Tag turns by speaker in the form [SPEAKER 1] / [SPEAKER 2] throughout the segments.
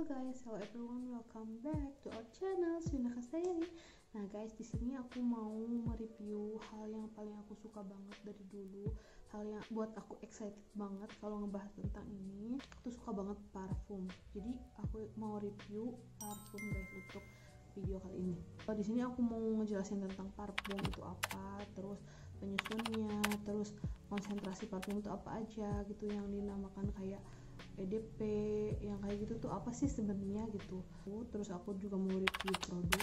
[SPEAKER 1] Halo guys, hello everyone, welcome back to our channel Swina Kastayani. Nah guys, di sini aku mau mereview hal yang paling aku suka banget dari dulu, hal yang buat aku excited banget kalau ngebahas tentang ini. Aku tuh suka banget parfum. Jadi aku mau review parfum guys untuk video kali ini. Di sini aku mau ngejelasin tentang parfum itu apa, terus penyusunnya, terus konsentrasi parfum itu apa aja gitu yang dinamakan kayak EDP yang kayak gitu tuh apa sih sebenarnya gitu. Terus aku juga mau review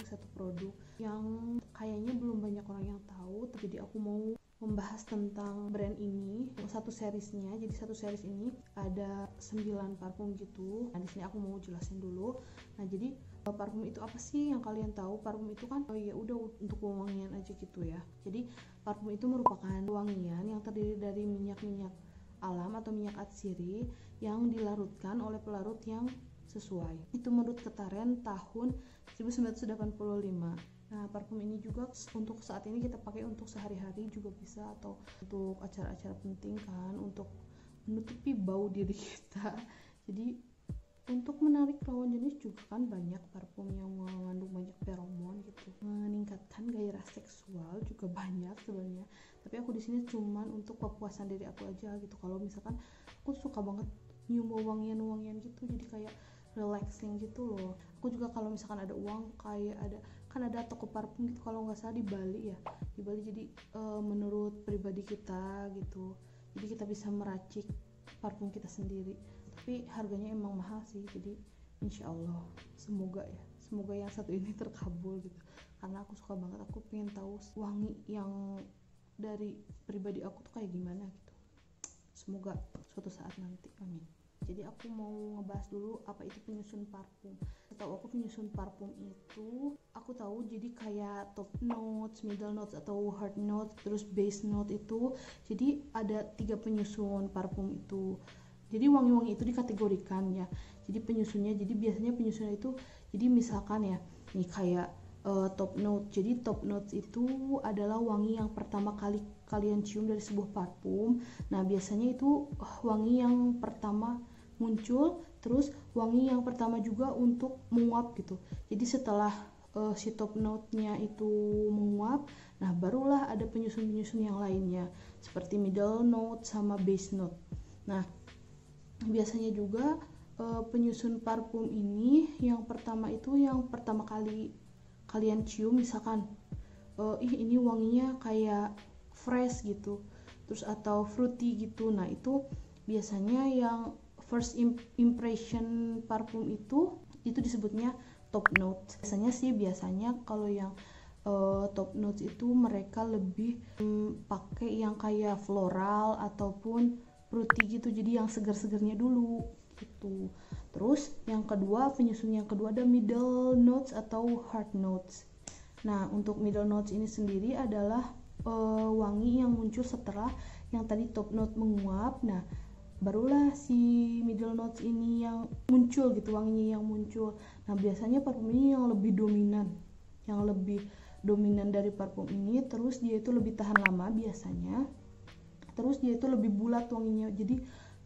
[SPEAKER 1] satu produk yang kayaknya belum banyak orang yang tahu, jadi aku mau membahas tentang brand ini, satu seriesnya. Jadi satu series ini ada 9 parfum gitu. Nah di sini aku mau jelasin dulu. Nah jadi parfum itu apa sih yang kalian tahu? Parfum itu kan ya udah untuk wangian aja gitu ya. Jadi parfum itu merupakan wangian yang terdiri dari minyak-minyak alam atau minyak atsiri yang dilarutkan oleh pelarut yang sesuai. Itu menurut Ketaren tahun 1985. Nah, parfum ini juga untuk saat ini kita pakai untuk sehari-hari juga bisa, atau untuk acara-acara penting kan, untuk menutupi bau diri kita. Jadi untuk menarik lawan jenis juga kan banyak parfum yang mengandung banyak feromon gitu, meningkatkan gairah seksual juga banyak sebenarnya. Tapi aku di sini cuman untuk kepuasan diri aku aja gitu. Kalau misalkan aku suka banget nyium wangian-wangian gitu, jadi kayak relaxing gitu loh. Aku juga kalau misalkan ada uang, kayak ada toko parfum gitu kalau nggak salah di Bali ya, di Bali. Jadi menurut pribadi kita gitu, jadi kita bisa meracik parfum kita sendiri, tapi harganya emang mahal sih. Jadi insya Allah semoga yang satu ini terkabul gitu, karena aku suka banget. Aku pengen tahu wangi yang dari pribadi aku tuh kayak gimana gitu. Semoga suatu saat nanti, amin. Jadi aku mau ngebahas dulu apa itu penyusun parfum. Setahu aku penyusun parfum itu, aku tahu jadi kayak top notes, middle notes atau heart notes, terus base note itu. Jadi ada 3 penyusun parfum itu. Jadi wangi-wangi itu dikategorikan ya. Jadi penyusunnya, jadi biasanya penyusunnya itu, jadi misalkan ya, nih kayak top note. Jadi top notes itu adalah wangi yang pertama kali kalian cium dari sebuah parfum. Nah biasanya itu wangi yang pertama muncul, terus wangi yang pertama juga untuk menguap gitu. Jadi setelah si top note-nya itu menguap, nah barulah ada penyusun-penyusun yang lainnya seperti middle note sama base note. Nah biasanya juga penyusun parfum ini yang pertama itu, yang pertama kali kalian cium, misalkan ini wanginya kayak fresh gitu, terus atau fruity gitu. Nah itu biasanya yang first impression parfum itu disebutnya top note. Biasanya kalau yang top notes itu mereka lebih pakai yang kayak floral ataupun fruity gitu, jadi yang segar-segarnya dulu gitu. Terus yang kedua, penyusun yang kedua ada middle notes atau heart notes. Nah untuk middle notes ini sendiri adalah wangi yang muncul setelah yang tadi top note menguap. Nah barulah si middle notes ini yang muncul gitu, wanginya yang muncul. Nah biasanya parfum ini yang lebih dominan dari parfum ini. Terus dia itu lebih tahan lama biasanya. Terus dia itu lebih bulat wanginya, jadi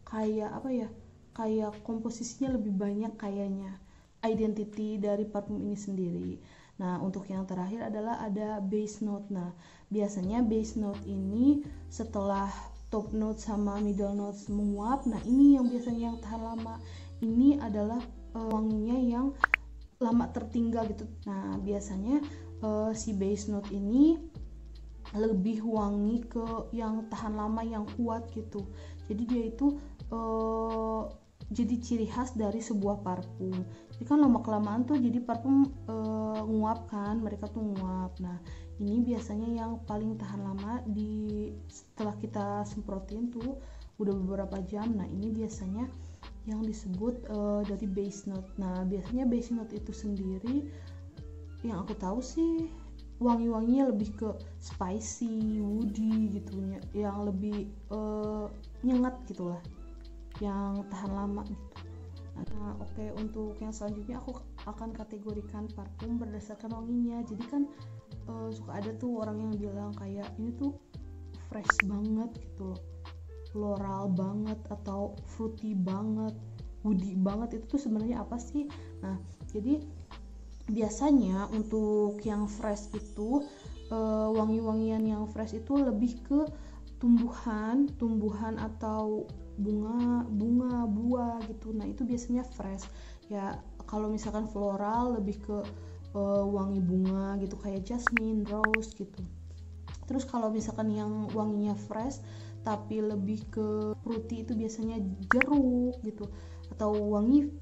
[SPEAKER 1] kayak apa ya, kayak komposisinya lebih banyak kayaknya, identity dari parfum ini sendiri. Nah untuk yang terakhir adalah ada base note. Nah biasanya base note ini setelah top note sama middle notes menguap, nah ini yang biasanya yang tahan lama. Ini adalah wanginya yang lama tertinggal gitu. Nah biasanya si base note ini lebih wangi ke yang tahan lama, yang kuat gitu. Jadi dia itu jadi ciri khas dari sebuah parfum. Jadi kan lama kelamaan tuh jadi parfum nguap kan, mereka tuh nguap. Nah ini biasanya yang paling tahan lama setelah kita semprotin tuh udah beberapa jam. Nah ini biasanya yang disebut dari base note. Nah biasanya base note itu sendiri yang aku tahu sih wangi-wanginya lebih ke spicy, woody gitu, yang lebih nyengat gitulah, yang tahan lama gitu. Nah oke, untuk yang selanjutnya aku akan kategorikan parfum berdasarkan wanginya. Jadi kan suka ada tuh orang yang bilang kayak ini tuh fresh banget gitu, floral banget atau fruity banget woody banget, itu tuh sebenarnya apa sih? Nah, jadi biasanya untuk yang fresh itu wangi-wangian yang fresh itu lebih ke tumbuhan atau bunga, buah gitu. Nah, itu biasanya fresh. Ya, kalau misalkan floral lebih ke wangi bunga gitu, kayak jasmine, rose gitu. Terus kalau misalkan yang wanginya fresh tapi lebih ke fruity, itu biasanya jeruk gitu, atau wangi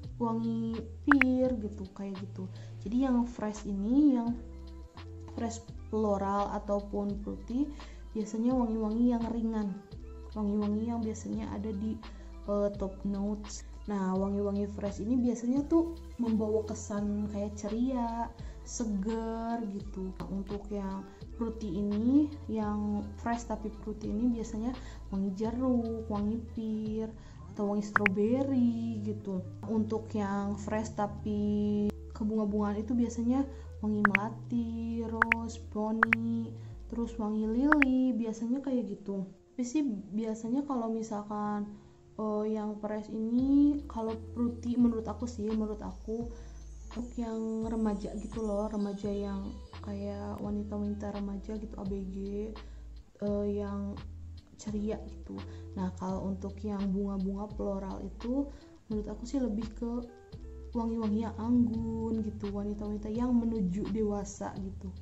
[SPEAKER 1] pir gitu, kayak gitu. Jadi yang fresh ini, yang fresh floral ataupun fruity, biasanya wangi-wangi yang ringan, wangi-wangi yang biasanya ada di top notes. Nah, wangi-wangi fresh ini biasanya tuh membawa kesan kayak ceria, segar gitu. Nah, untuk yang fruity ini, yang fresh tapi fruity ini biasanya wangi jeruk, wangi pir, atau wangi strawberry gitu. Untuk yang fresh tapi kebunga-bungaan itu biasanya wangi melati, rose, peony, terus wangi lili, biasanya kayak gitu. Tapi sih biasanya kalau misalkan yang fresh ini, kalau fruity menurut aku untuk yang remaja gitu loh, remaja yang kayak wanita-wanita remaja gitu, ABG, yang ceria gitu. Nah, kalau untuk yang bunga-bunga floral itu menurut aku sih lebih ke wangi-wangi yang anggun gitu, wanita-wanita yang menuju dewasa gitu,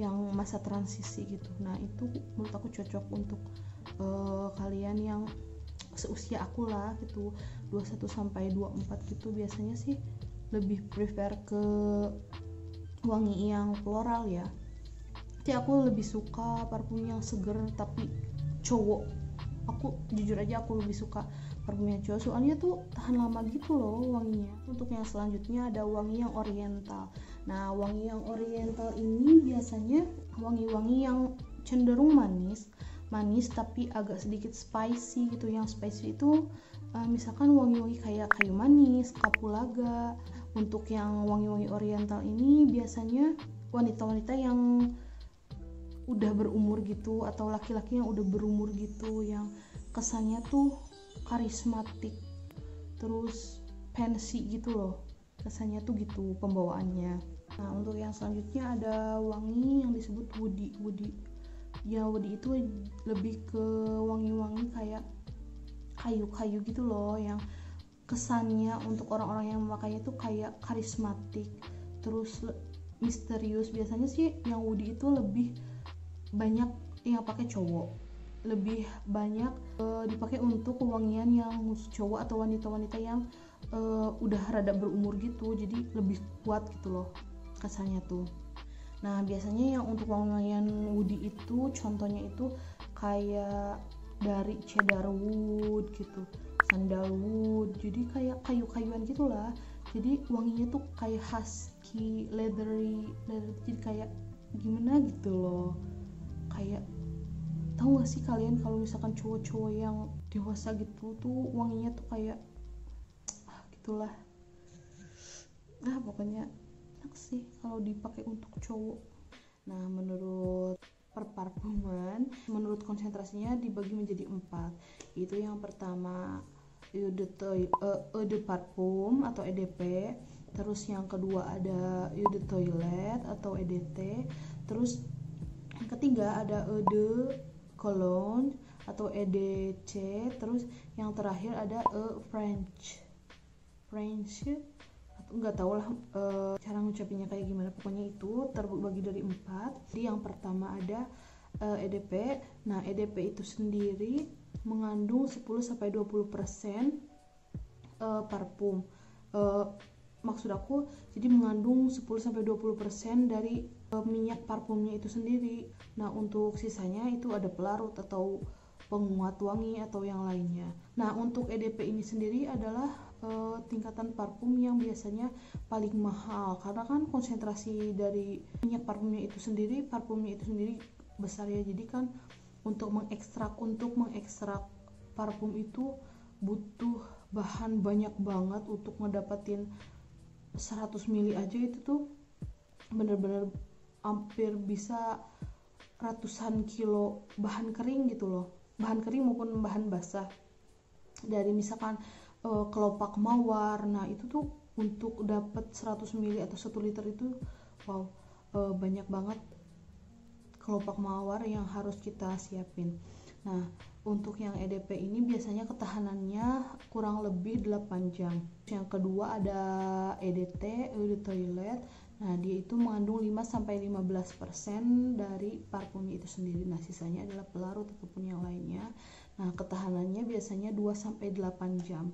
[SPEAKER 1] yang masa transisi gitu. Nah, itu menurut aku cocok untuk kalian yang seusia aku lah gitu, 21 sampai 24 gitu. Biasanya sih lebih prefer ke wangi yang floral ya. Jadi aku lebih suka parfum yang seger tapi cowok. Aku jujur aja aku lebih suka parfum yang cowok, soalnya tuh tahan lama gitu loh wanginya. Untuk yang selanjutnya ada wangi yang oriental. Nah, wangi yang oriental ini biasanya wangi-wangi yang cenderung manis tapi agak sedikit spicy gitu. Yang spicy itu misalkan wangi-wangi kayak kayu manis, kapulaga. Untuk yang wangi-wangi oriental ini biasanya wanita-wanita yang udah berumur gitu, atau laki-laki yang udah berumur gitu, yang kesannya tuh karismatik, terus fancy gitu loh, kesannya tuh gitu pembawaannya. Nah, untuk yang selanjutnya ada wangi yang disebut woody. Ya, woody itu lebih ke wangi-wangi kayak kayu-kayu gitu loh, yang kesannya untuk orang-orang yang memakainya tuh kayak karismatik, terus misterius. Biasanya sih yang woody itu lebih banyak yang pakai cowok, lebih banyak dipakai untuk wangian yang khusus cowok atau wanita-wanita yang udah rada berumur gitu, jadi lebih kuat gitu loh kesannya tuh. Nah, biasanya yang untuk wangi-wangian woody itu contohnya itu kayak dari cedarwood gitu, sandalwood, jadi kayak kayu-kayuan gitulah. Jadi wanginya tuh kayak husky, leathery, jadi kayak gimana gitu loh. Kayak, tahu gak sih kalian kalau misalkan cowok-cowok yang dewasa gitu tuh wanginya tuh kayak gitulah. Nah, pokoknya enak sih kalau dipakai untuk cowok. Nah, menurut perparfuman, menurut konsentrasinya dibagi menjadi 4. Itu yang pertama eau de parfum atau EDP. Terus yang kedua ada eau de toilette atau EDT. Terus yang ketiga ada eau de cologne atau EDC. Terus yang terakhir ada French nggak tahu lah cara ngucapinnya kayak gimana, pokoknya itu terbagi dari 4. Jadi yang pertama ada EDP. Nah, EDP itu sendiri mengandung 10-20% parfum. Maksud aku, jadi mengandung 10-20% dari minyak parfumnya itu sendiri. Nah, untuk sisanya itu ada pelarut atau penguat wangi atau yang lainnya. Nah, untuk EDP ini sendiri adalah tingkatan parfum yang biasanya paling mahal, karena kan konsentrasi dari minyak parfumnya itu sendiri besar ya. Jadi kan untuk mengekstrak parfum itu butuh bahan banyak banget. Untuk ngedapetin 100 ml aja itu tuh bener-bener hampir bisa ratusan kilo bahan kering gitu loh, bahan kering maupun bahan basah. Dari misalkan kelopak mawar. Nah itu tuh untuk dapat 100 ml atau 1 liter itu wow, banyak banget kelopak mawar yang harus kita siapin. Nah untuk yang EDP ini biasanya ketahanannya kurang lebih 8 jam. Yang kedua ada EDT, Eau de Toilette. Nah dia itu mengandung 5-15% dari parfumnya itu sendiri. Nah sisanya adalah pelarut ataupun yang lainnya. Nah ketahanannya biasanya 2-8 jam.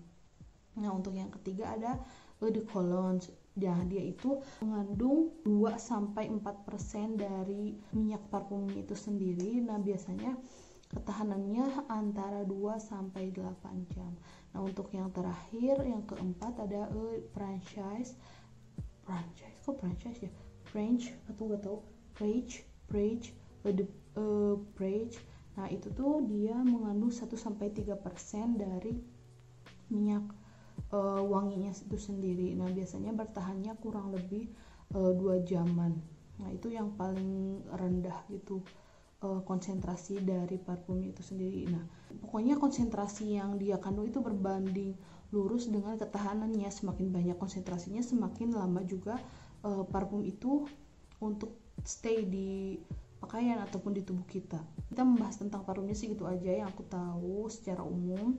[SPEAKER 1] Nah untuk yang ketiga ada Eau de Cologne. Nah dia itu mengandung 2-4% dari minyak parfumnya itu sendiri. Nah biasanya ketahanannya antara 2-8 jam. Nah untuk yang terakhir, yang keempat ada franchise kok franchise ya, French atau nggak tahu, Prague. Nah itu tuh dia mengandung 1-3% dari minyak wanginya itu sendiri. Nah biasanya bertahannya kurang lebih 2 jaman. Nah itu yang paling rendah gitu konsentrasi dari parfumnya itu sendiri. Nah pokoknya konsentrasi yang dia kandung itu berbanding lurus dengan ketahanannya. Semakin banyak konsentrasinya, semakin lama juga parfum itu untuk stay di pakaian ataupun di tubuh kita. Kita membahas tentang parfumnya sih gitu aja yang aku tahu secara umum,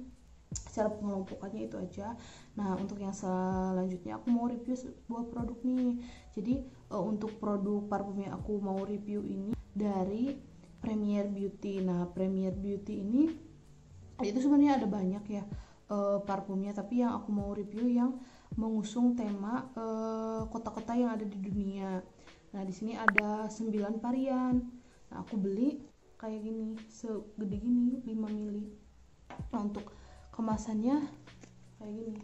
[SPEAKER 1] secara pengelompokannya itu aja. Nah untuk yang selanjutnya aku mau review sebuah produk nih. Jadi untuk produk parfum yang aku mau review ini dari Premier Beauty. Nah Premier Beauty ini itu sebenarnya ada banyak ya parfumnya, tapi yang aku mau review yang mengusung tema kota-kota yang ada di dunia. Nah di sini ada 9 varian. Nah aku beli kayak gini, segede gini, 5 ml. Nah untuk kemasannya kayak gini.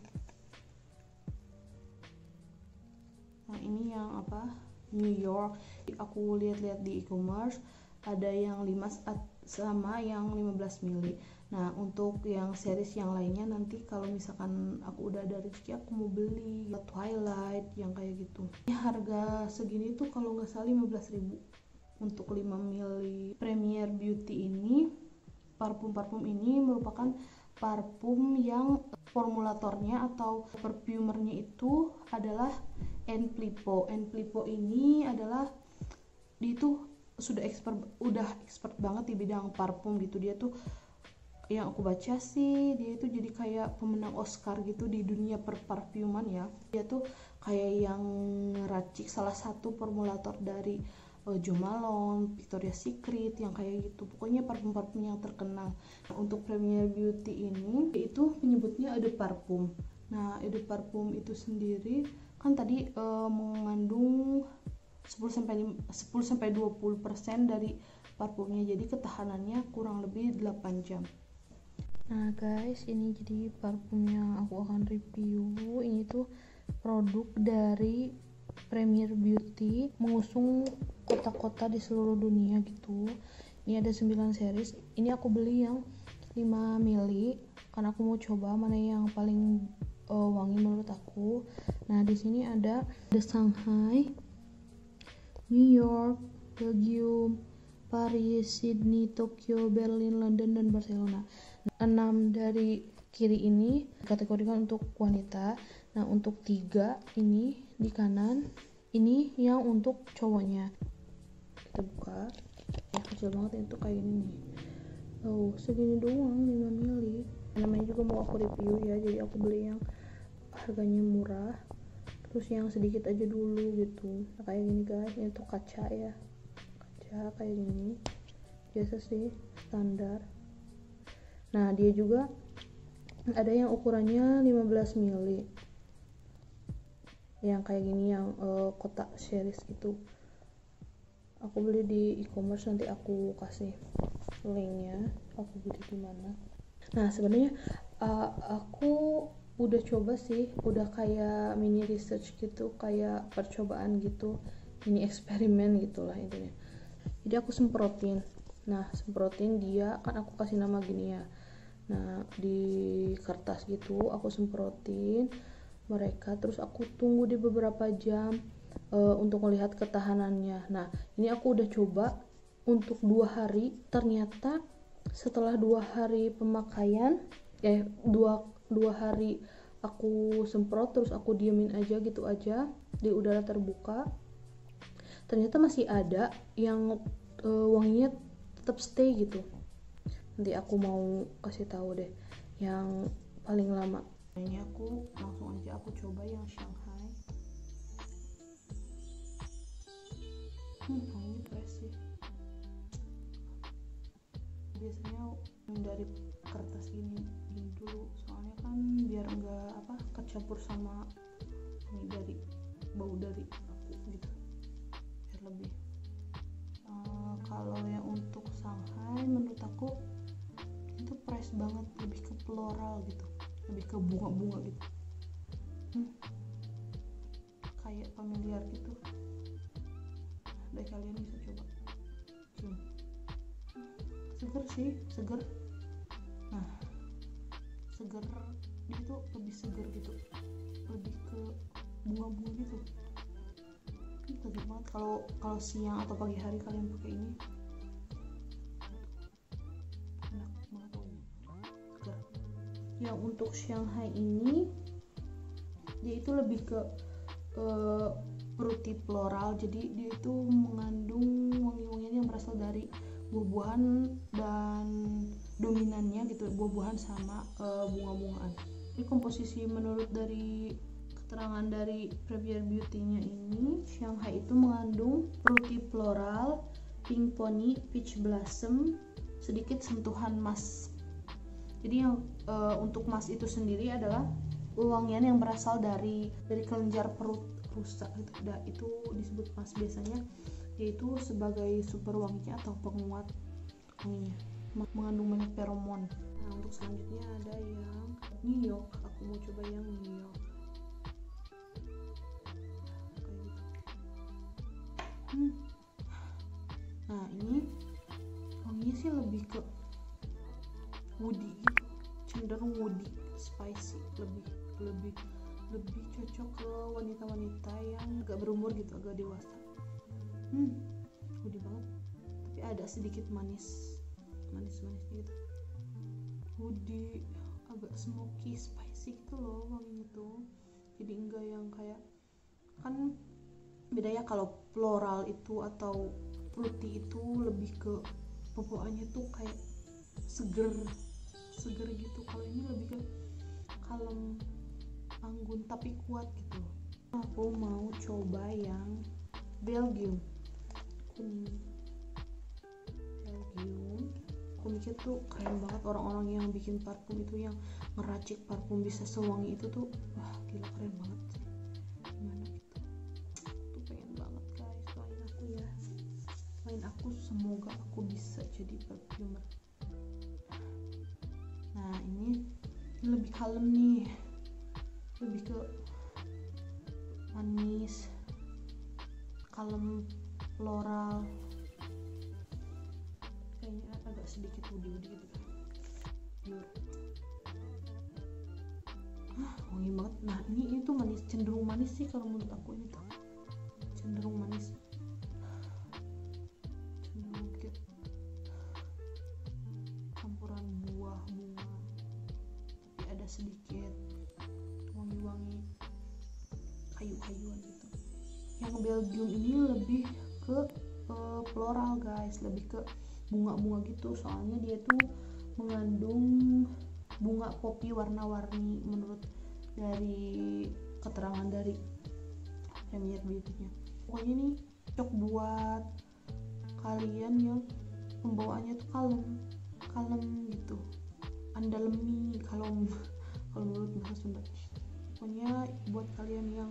[SPEAKER 1] Nah ini yang apa, New York. Aku lihat-lihat di e-commerce ada yang 5 sama yang 15 ml. Nah untuk yang series yang lainnya nanti kalau misalkan aku udah ada rezeki aku mau beli Twilight yang kayak gitu. Ini harga segini tuh kalau nggak salah 15.000 untuk 5 ml. Premier Beauty ini, parfum ini merupakan parfum yang formulatornya atau perfumernya itu adalah Enplipo. Enplipo ini adalah dia tuh sudah expert banget di bidang parfum gitu. Dia tuh yang aku baca sih dia itu jadi kayak pemenang Oscar gitu di dunia perparfuman ya. Dia tuh kayak yang ngeracik salah satu formulator dari Jo Malone, Victoria's Secret yang kayak gitu. Pokoknya parfum-parfum yang terkenal. Nah, untuk Premier Beauty ini itu menyebutnya eau de parfum. Nah, eau de parfum itu sendiri kan tadi mengandung 10-20% dari parfumnya. Jadi ketahanannya kurang lebih 8 jam. Nah guys, ini jadi parfum yang aku akan review. Ini tuh produk dari Premier Beauty, mengusung kota-kota di seluruh dunia gitu. Ini ada 9 series. Ini aku beli yang 5 ml karena aku mau coba mana yang paling wangi menurut aku. Nah di sini ada Shanghai, New York, Belgium, Paris, Sydney, Tokyo, Berlin, London, dan Barcelona. 6 dari kiri ini dikategorikan untuk wanita. Nah untuk 3 ini di kanan ini yang untuk cowoknya. Kita buka ya, kecil banget itu kayak ini nih. Oh segini doang 5 ml. Namanya juga mau aku review ya, jadi aku beli yang harganya murah terus yang sedikit aja dulu gitu. Nah, kayak gini guys, ini tuh kaca ya, kaca kayak gini biasa sih standar. Nah dia juga ada yang ukurannya 15 ml yang kayak gini, yang kotak series gitu. Aku beli di e-commerce, nanti aku kasih linknya aku beli di mana. Nah sebenarnya aku udah coba sih, udah kayak mini research gitu, kayak percobaan gitu, mini eksperimen gitulah intinya. Jadi aku semprotin. Nah semprotin dia kan aku kasih nama gini ya. Nah di kertas gitu aku semprotin mereka, terus aku tunggu di beberapa jam untuk melihat ketahanannya. Nah ini aku udah coba untuk 2 hari. Ternyata setelah 2 hari pemakaian 2 2 hari aku semprot terus aku diemin aja gitu aja di udara terbuka, ternyata masih ada yang wanginya tetap stay gitu. Nanti aku mau kasih tahu deh yang paling lama. Ini aku langsung aja aku coba yang Shanghai. Wanginya fresh sih. Biasanya dari kertas ini dulu, soalnya kan biar enggak kecampur sama wangi dari bau dari aku gitu, biar lebih. Kalau yang untuk Shanghai menurut aku itu fresh banget, lebih ke floral gitu, lebih ke bunga-bunga gitu. Kayak familiar gitu. Dari kalian bisa coba cium. Seger sih, seger. Nah, seger dia tuh lebih seger gitu, lebih ke bunga-bunga gitu. Seger banget kalau siang atau pagi hari kalian pakai ini. Enak banget wanginya, seger. Yang untuk Shanghai ini dia itu lebih ke fruity floral, jadi dia itu mengandung wangi-wangian yang berasal dari buah-buahan dan dominannya gitu, buah-buahan sama bunga-bungaan. Ini komposisi menurut dari keterangan dari Premier Beauty-nya ini, Shanghai itu mengandung fruity floral, pink pony, peach blossom, sedikit sentuhan mas. Jadi yang untuk mas itu sendiri adalah wangian yang berasal dari kelenjar perut rusa gitu. Itu disebut mas biasanya, yaitu sebagai super wanginya atau penguat wanginya, mengandung banyak feromon. Nah, untuk selanjutnya ada yang New York. Aku mau coba yang New York kayak gitu. Nah, ini wanginya sih lebih ke woody gitu, cenderung woody, spicy, lebih cocok ke wanita-wanita yang agak berumur gitu, agak dewasa. Woody banget, tapi ada sedikit manis gitu. Woody, agak smoky, spicy gitu loh wanginya tuh. Jadi enggak yang kayak, kan beda ya kalau floral itu atau fruity itu lebih ke bawaannya tuh kayak seger gitu. Kalau ini lebih ke kalem, anggun tapi kuat gitu. Aku mau coba yang Belgium kuning. Belgium, aku mikir tuh keren banget orang-orang yang bikin parfum itu, yang ngeracik parfum bisa sewangi itu tuh, wah gila, keren banget sih. Gimana gitu, tuh pengen banget guys, doain aku semoga aku bisa jadi perfumer. Nah, ini lebih kalem nih, lebih ke manis, kalem, floral, kayaknya agak sedikit woody gitu. Wangi banget. Nah, ini tuh manis, cenderung manis sih kalau menurut aku. Ini tuh cenderung manis, cenderung kayak campuran buah bunga, tapi ada sedikit wangi-wangi kayu-kayuan gitu. Yang Belgium ini lebih ke floral guys, lebih ke bunga-bunga gitu, soalnya dia tuh mengandung bunga poppy warna-warni menurut dari keterangan dari Premier Beauty-nya. Pokoknya ini cocok buat kalian yang pembawaannya tuh kalem gitu, andalemi kalau menurut bahasa Sunda. Pokoknya buat kalian yang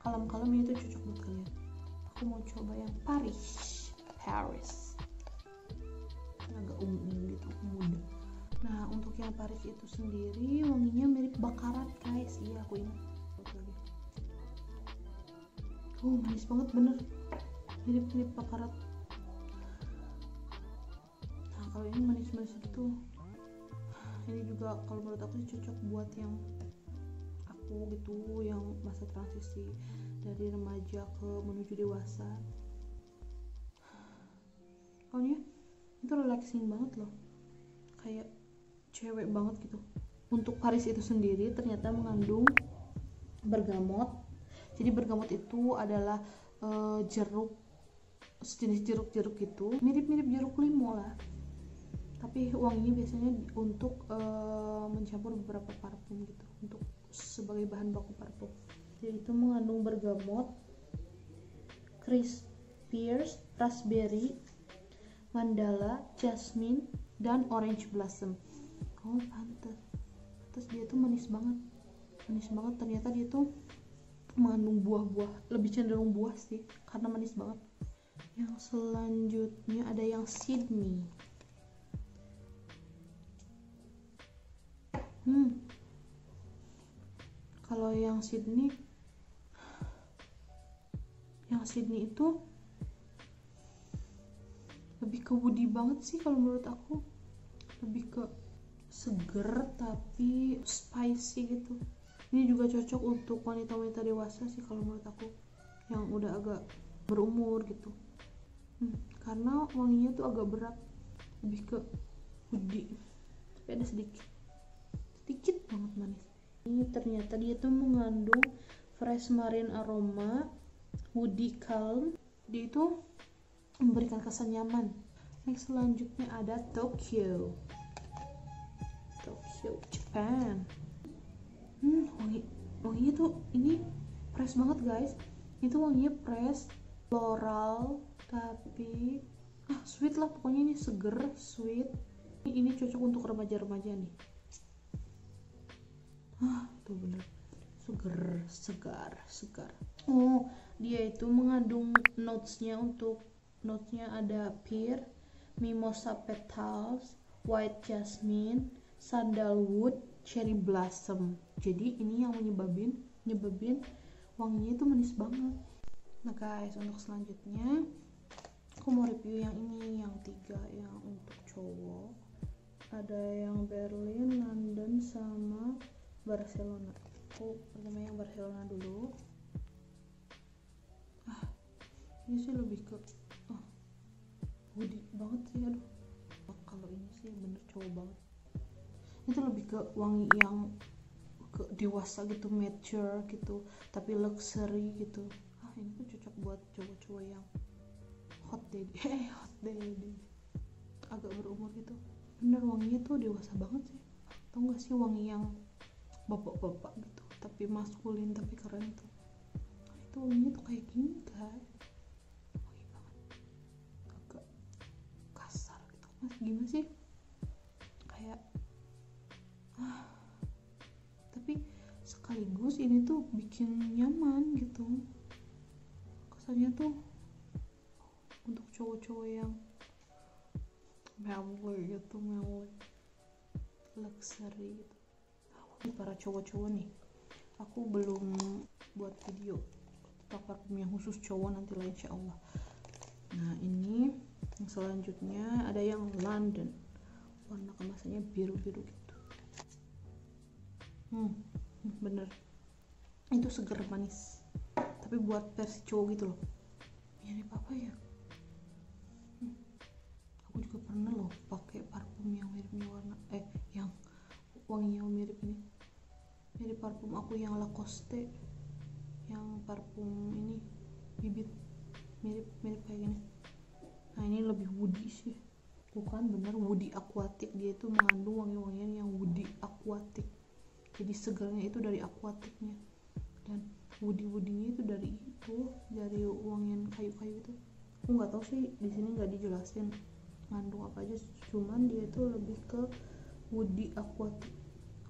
[SPEAKER 1] kalem-kalem itu cocok buat kalian. Aku mau coba yang Paris, agak ungu gitu, muda. Nah, untuk yang Paris itu sendiri wanginya mirip bakarat guys. Iya, aku ingat lagi. Manis banget bener, mirip bakarat. Nah, kalau ini manis-manis gitu. Ini juga kalau menurut aku cocok buat yang aku gitu, yang masa transisi dari remaja ke menuju dewasa. Pokoknya itu relaxing banget loh, kayak cewek banget gitu. untuk Paris itu sendiri ternyata mengandung bergamot. Jadi bergamot itu adalah jeruk, sejenis jeruk-jeruk itu, mirip-mirip jeruk limau lah, tapi wanginya biasanya untuk mencampur beberapa parfum gitu, untuk sebagai bahan baku parfum. Jadi itu mengandung bergamot, Pierce, raspberry, mandala, jasmine, dan orange blossom. Oh pantas dia tuh manis banget ternyata. Dia tuh mengandung buah-buah, lebih cenderung buah sih karena manis banget. Yang selanjutnya ada yang Sydney. Kalau yang Sydney itu lebih ke woody banget sih kalau menurut aku, lebih ke seger tapi spicy gitu. Ini juga cocok untuk wanita-wanita dewasa sih kalau menurut aku, yang udah agak berumur gitu. Karena wanginya tuh agak berat, lebih ke woody, tapi ada sedikit banget manis. Ini ternyata dia tuh mengandung fresh marine aroma, woody calm. Dia itu memberikan kesan nyaman. Next selanjutnya ada Tokyo, Japan. Wanginya tuh ini fresh banget guys. Itu wanginya fresh, floral, tapi sweet lah pokoknya. Ini seger, sweet. Ini cocok untuk remaja-remaja nih. Tuh bener, segar. Oh, dia itu mengandung notesnya ada pear, mimosa petals, white jasmine, sandalwood, cherry blossom. Jadi ini yang menyebabin wanginya itu manis banget. Nah guys, untuk selanjutnya aku mau review yang ini, yang 3 yang untuk cowok. Ada yang Berlin, London, sama Barcelona. Aku pertama yang Barcelona dulu. Ini sih lebih ke woody banget sih, aduh. Kalau ini sih bener cowok banget. Itu lebih ke wangi yang ke dewasa gitu, mature gitu, tapi luxury gitu. Ini tuh cocok buat cowok-cowok yang hot daddy, agak berumur gitu. Bener wanginya tuh dewasa banget sih. Tau gak sih wangi yang bapak-bapak gitu, tapi maskulin tapi keren itu. Itu wanginya tuh kayak gini guys, wangi banget, agak kasar gitu. Mas gimana sih, kayak tapi sekaligus ini tuh bikin nyaman gitu. Kesannya tuh untuk cowok-cowok yang manly gitu, luxury gitu. Para cowok-cowok nih, aku belum buat video tentang parfum yang khusus cowok, nanti lah insya Allah. Nah ini yang selanjutnya ada yang London, warna kemasannya biru-biru gitu. Bener itu seger manis, tapi buat versi cowok gitu loh. Mirip apa ya, aku juga pernah loh pakai parfum yang mirip warna yang wanginya mirip parfum aku yang Lacoste, yang parfum ini bibit, mirip kayak gini. Nah ini lebih woody sih, bukan bener woody aquatic. Dia itu mengandung wangi-wangian yang woody aquatic, jadi segarnya itu dari aquaticnya, dan woody-woodinya itu dari wangian kayu-kayu itu. Aku nggak tahu sih, di sini nggak dijelasin ngandung apa aja, cuman dia itu lebih ke woody aquatic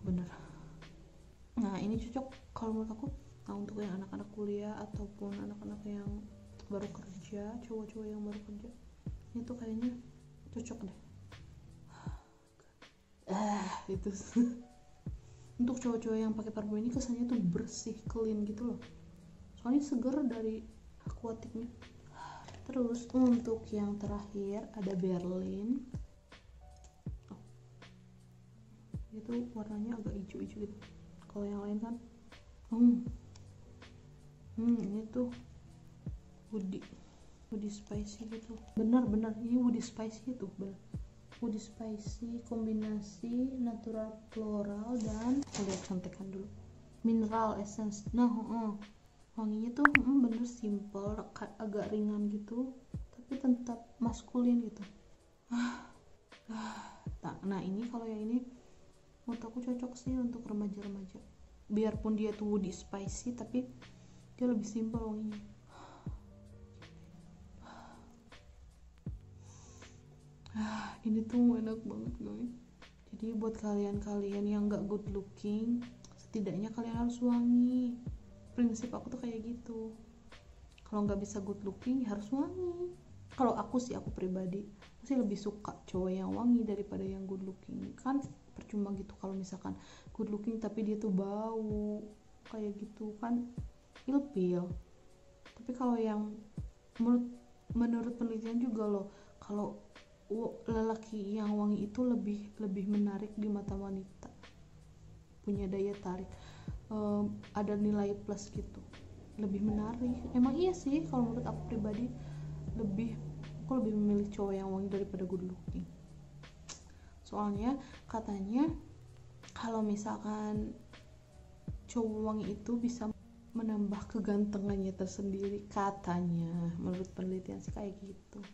[SPEAKER 1] bener. Nah ini cocok kalau menurut aku, untuk yang anak-anak kuliah ataupun anak-anak yang baru kerja, cowok-cowok yang baru kerja, itu kayaknya cocok deh. Itu untuk cowok-cowok yang pakai parfum ini kesannya tuh bersih, clean gitu loh, soalnya seger dari aquaticnya. Terus untuk yang terakhir ada Berlin. Itu warnanya agak hijau-hijau gitu. Kalau yang lain kan ini tuh woody spicy gitu. Bener ini woody spicy itu bener. woody spicy kombinasi natural floral dan lihat contekan dulu mineral essence. Nah wanginya tuh bener simple, agak ringan gitu tapi tetap maskulin gitu. Nah ini kalau yang ini menurut aku cocok sih untuk remaja-remaja, biarpun dia tuh woody spicy tapi dia lebih simple wanginya. Ini tuh enak banget guys. Jadi buat kalian-kalian yang gak good looking, setidaknya kalian harus wangi. Prinsip aku tuh kayak gitu. Kalau nggak bisa good looking ya harus wangi. Kalau aku sih, aku pribadi aku sih lebih suka cowok yang wangi daripada yang good looking. Kan percuma gitu kalau misalkan good looking tapi dia tuh bau kayak gitu kan ilfil. Tapi kalau yang menurut penelitian juga loh, kalau lelaki yang wangi itu lebih menarik di mata wanita, punya daya tarik, ada nilai plus gitu, lebih menarik. Emang iya sih, kalau menurut aku pribadi aku lebih memilih cowok yang wangi daripada good looking. Soalnya katanya kalau misalkan cowok wangi itu bisa menambah kegantengannya tersendiri, katanya menurut penelitian sih kayak gitu.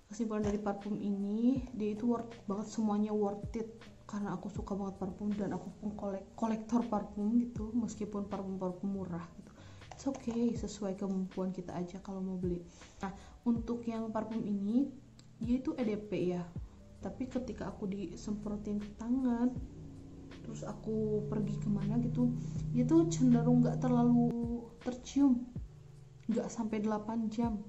[SPEAKER 1] Kesimpulan dari parfum ini, dia itu worth banget, semuanya worth it karena aku suka banget parfum dan aku pun kolektor parfum gitu, meskipun parfum murah gitu. It's okay, sesuai kemampuan kita aja kalau mau beli. Nah untuk yang parfum ini dia itu EDP ya, tapi ketika aku disemprotin ke tangan terus aku pergi kemana gitu, dia tuh cenderung gak terlalu tercium, gak sampai 8 jam.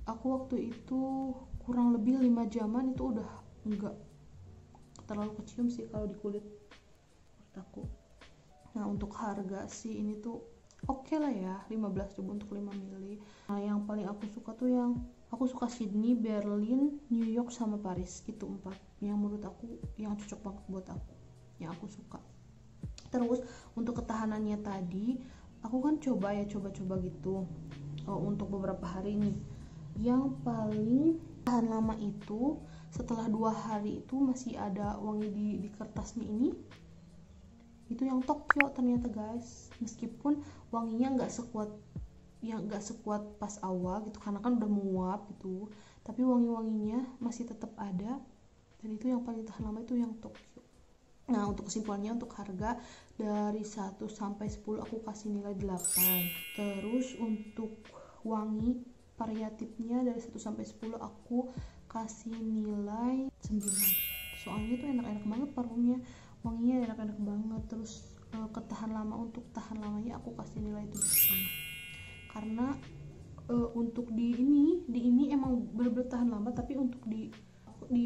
[SPEAKER 1] Aku waktu itu kurang lebih 5 jaman itu udah enggak terlalu kecium sih kalau di kulit menurut aku. Nah untuk harga sih ini tuh oke lah ya, 15.000 untuk 5 ml. Nah yang paling aku suka tuh yang aku suka Sydney, Berlin, New York sama Paris. Itu 4 yang menurut aku yang cocok banget buat aku, yang aku suka. Terus untuk ketahanannya tadi aku kan coba gitu untuk beberapa hari nih. Yang paling tahan lama itu setelah 2 hari itu masih ada wangi di kertasnya ini, itu yang Tokyo ternyata guys. Meskipun wanginya nggak sekuat pas awal gitu karena kan udah menguap gitu, tapi wanginya masih tetap ada, dan itu yang paling tahan lama itu yang Tokyo. Nah untuk kesimpulannya, untuk harga dari 1 sampai 10 aku kasih nilai 8. Terus untuk wangi variatifnya dari 1 sampai 10 aku kasih nilai 9. Soalnya tuh enak-enak banget parfumnya, wanginya enak-enak banget. Terus untuk tahan lamanya aku kasih nilai 7,5. Karena untuk di ini emang bener-bener tahan lama, tapi untuk di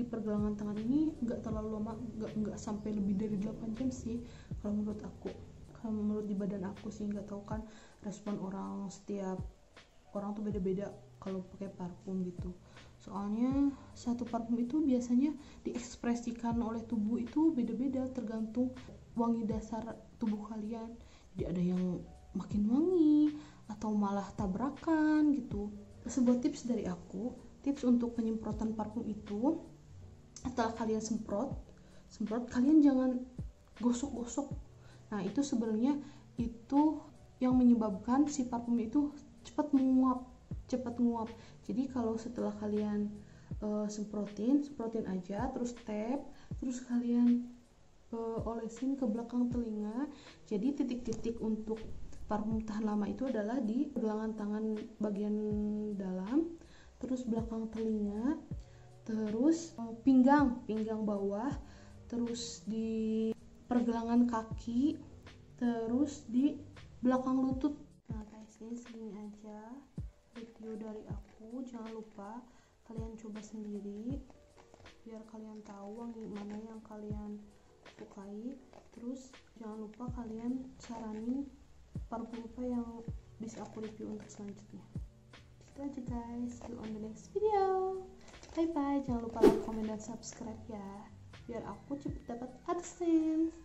[SPEAKER 1] pergelangan tangan ini nggak terlalu lama, nggak sampai lebih dari 8 jam sih kalau menurut aku. Kalau menurut di badan aku sih, nggak tahu kan respon orang, setiap orang tuh beda-beda kalau pakai parfum gitu. Soalnya satu parfum itu biasanya diekspresikan oleh tubuh itu beda-beda tergantung wangi dasar tubuh kalian. Jadi ada yang makin wangi atau malah tabrakan gitu. Sebuah tips dari aku, tips untuk penyemprotan parfum itu, setelah kalian semprot kalian jangan gosok-gosok. Nah itu sebenarnya itu yang menyebabkan si parfum itu cepat menguap. Jadi kalau setelah kalian semprotin aja, terus tap, terus kalian olesin ke belakang telinga. Jadi titik-titik untuk parfum tahan lama itu adalah di pergelangan tangan bagian dalam, terus belakang telinga, terus pinggang bawah, terus di pergelangan kaki, terus di belakang lutut. Nah guys, ini segini aja review dari aku. Jangan lupa kalian coba sendiri biar kalian tahu wangi mana yang kalian sukai. Terus jangan lupa kalian saranin parfum apa yang bisa aku review untuk selanjutnya. Itu aja guys, see you on the next video. Bye bye, jangan lupa like, comment, dan subscribe ya, biar aku cepet dapat AdSense.